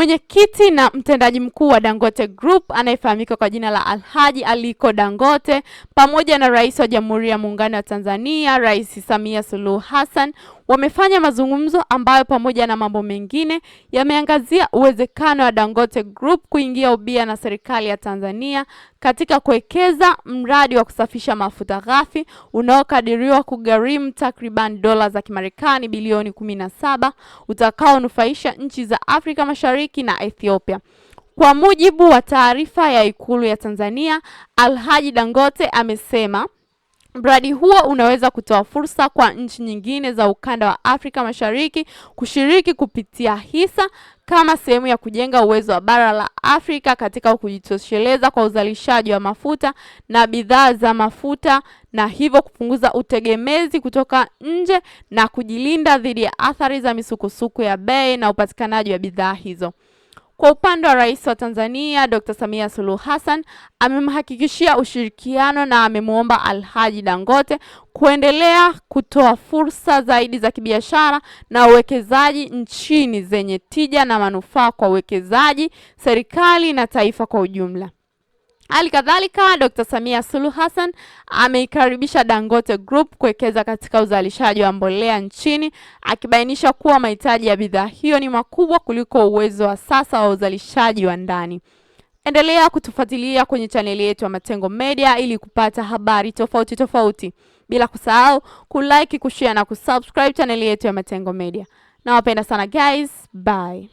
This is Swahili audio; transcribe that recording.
Mwenyekiti na mtendaji mkuu wa Dangote Group anayefahamika kwa jina la Alhaji Aliko Dangote pamoja na Rais wa Jamhuri ya Muungano wa Tanzania, Rais Samia Suluhu Hassan wamefanya mazungumzo ambayo pamoja na mambo mengine yameangazia uwezekano wa Dangote Group kuingia ubia na serikali ya Tanzania katika kuwekeza mradi wa kusafisha mafuta ghafi unaokadiriwa kugharimu takriban dola za Kimarekani bilioni 17 utakaonufaisha nchi za Afrika Mashariki na Ethiopia. Kwa mujibu wa taarifa ya Ikulu ya Tanzania, Alhaji Dangote amesema mradi huo unaweza kutoa fursa kwa nchi nyingine za ukanda wa Afrika Mashariki kushiriki kupitia hisa kama sehemu ya kujenga uwezo wa bara la Afrika katika kujitosheleza kwa uzalishaji wa mafuta na bidhaa za mafuta, na hivyo kupunguza utegemezi kutoka nje na kujilinda dhidi ya athari za misukosuko ya bei na upatikanaji wa bidhaa hizo. Kwa upande wa Rais wa Tanzania, Dr. Samia Suluhu Hassan amemhakikishia ushirikiano na amemwomba Alhaji Dangote kuendelea kutoa fursa zaidi za kibiashara na uwekezaji nchini zenye tija na manufaa kwa uwekezaji, serikali na taifa kwa ujumla. Halikadhalika, Dr. Samia Suluhu Hassan ameikaribisha Dangote Group kuwekeza katika uzalishaji wa mbolea nchini, akibainisha kuwa mahitaji ya bidhaa hiyo ni makubwa kuliko uwezo wa sasa wa uzalishaji wa ndani. Endelea kutufuatilia kwenye chaneli yetu ya Matengo Media ili kupata habari tofauti. Bila kusahau kulike, kushare na kusubscribe chaneli yetu ya Matengo Media. Nawapenda sana guys, bye.